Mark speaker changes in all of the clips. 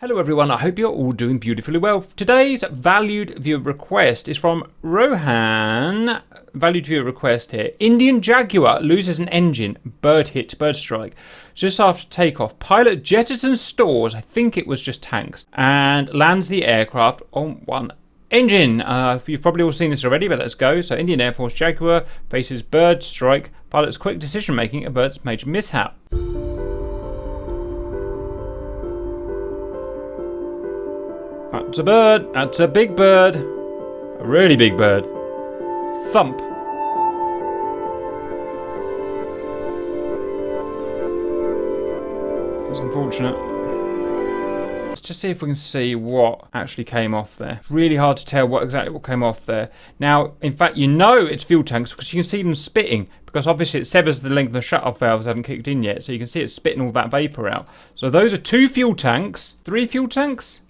Speaker 1: Hello everyone, I hope you're all doing beautifully well. Today's valued viewer request is from Rohan. Valued viewer request here. Indian Jaguar loses an engine, bird strike. Just after takeoff, pilot jettisons stores, I think it was just tanks, and lands the aircraft on one engine. You've probably all seen this already, but let's go. So Indian Air Force Jaguar faces bird strike. Pilot's quick decision making averts major mishap. That's a bird. That's a big bird. A really big bird. Thump. It's unfortunate. Let's just see if we can see what actually came off there. It's really hard to tell what came off there. Now, in fact, you know it's fuel tanks because you can see them spitting, because obviously it severs the length of the shut-off valves haven't kicked in yet, so you can see it spitting all that vapour out. So those are 2 fuel tanks. 3 fuel tanks?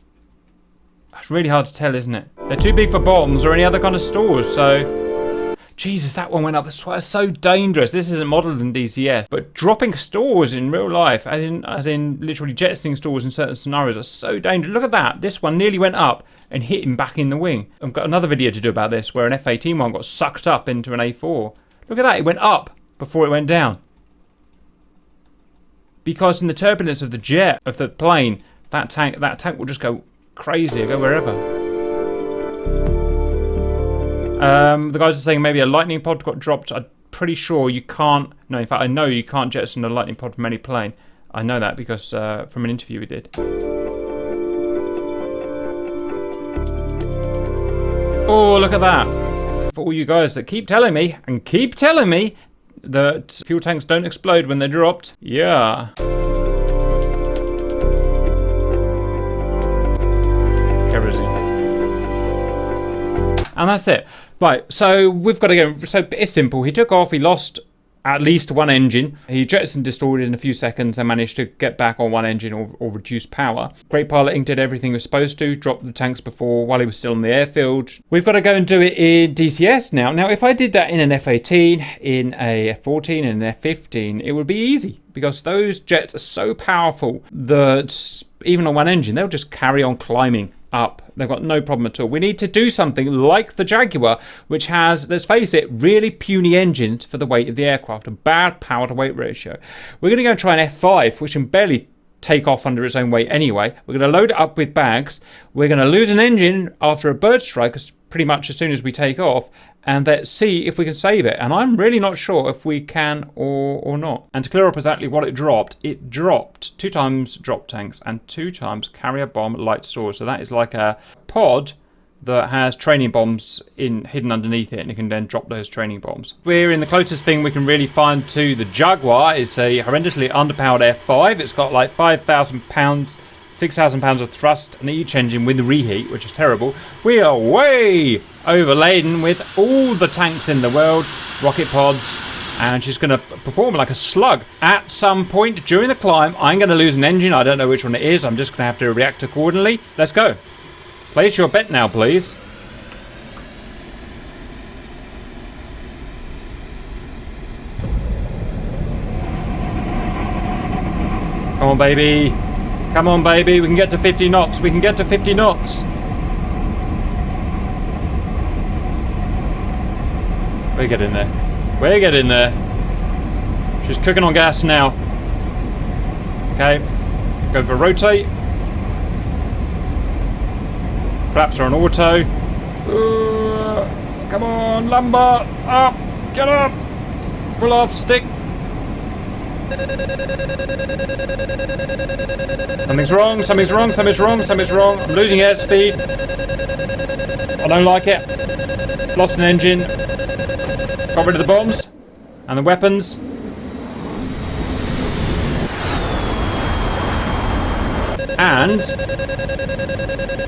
Speaker 1: It's really hard to tell, isn't it? They're too big for bombs or any other kind of stores, so... Jesus, that one went up. That's why it's so dangerous. This isn't modelled in DCS. But dropping stores in real life, as in literally jettisoning stores in certain scenarios, are so dangerous. Look at that. This one nearly went up and hit him back in the wing. I've got another video to do about this, where an F-18 one got sucked up into an A4. Look at that. It went up before it went down. Because in the turbulence of the jet, of the plane, that tank will just go crazy, go wherever. The guys are saying maybe a lightning pod got dropped. I'm pretty sure you can't. No, in fact, I know you can't jettison a lightning pod from any plane. I know that because from an interview we did. Oh, look at that! For all you guys that keep telling me that fuel tanks don't explode when they're dropped, yeah. And that's it. Right, so we've got to go. So it's simple. He took off. He lost at least one engine. He jettisoned, destroyed it in a few seconds and managed to get back on one engine or reduce power. Great piloting, did everything he was supposed to. Dropped the tanks before while he was still in the airfield. We've got to go and do it in DCS now. Now, if I did that in an F-18, in a F-14, and an F-15, it would be easy because those jets are so powerful that even on one engine, they'll just carry on climbing up. They've got no problem at all. We need to do something like the Jaguar, which has, let's face it, really puny engines for the weight of the aircraft, a bad power to weight ratio. We're going to go and try an F5, which can barely take off under its own weight anyway. We're going to load it up with bags. We're going to lose an engine after a bird strike pretty much as soon as we take off, and let's see if we can save it. And I'm really not sure if we can or not. And to clear up exactly what it dropped 2 times drop tanks and 2 times carrier bomb light stores. So that is like a pod that has training bombs hidden underneath it, and it can then drop those training bombs. We're in the closest thing we can really find to the Jaguar. It's a horrendously underpowered F5. It's got like 5,000 pounds, 6,000 pounds of thrust in each engine with the reheat, which is terrible. We are way overladen with all the tanks in the world, rocket pods, and she's going to perform like a slug. At some point during the climb, I'm going to lose an engine. I don't know which one it is. I'm just going to have to react accordingly. Let's go. Place your bet now, please. Come on, baby. Come on, baby. We can get to 50 knots. We can get to 50 knots. We're getting there. We're getting there. She's cooking on gas now. Okay. Go for rotate. Flaps are on auto. Come on, lumbar. Up. Get up. Full off stick. Something's wrong, something's wrong, something's wrong, something's wrong. I'm losing airspeed. I don't like it. Lost an engine. Got rid of the bombs and the weapons. And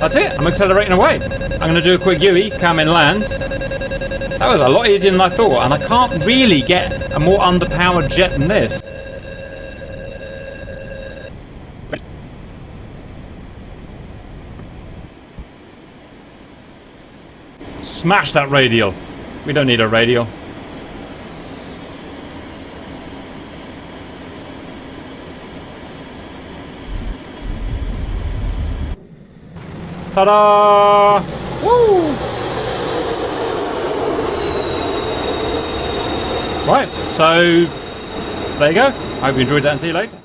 Speaker 1: that's it. I'm accelerating away. I'm going to do a quick UE, come and land. That was a lot easier than I thought, and I can't really get a more underpowered jet than this. Smash that radial. We don't need a radial. Ta-da! Woo! Right, so there you go. I hope you enjoyed that and see you later.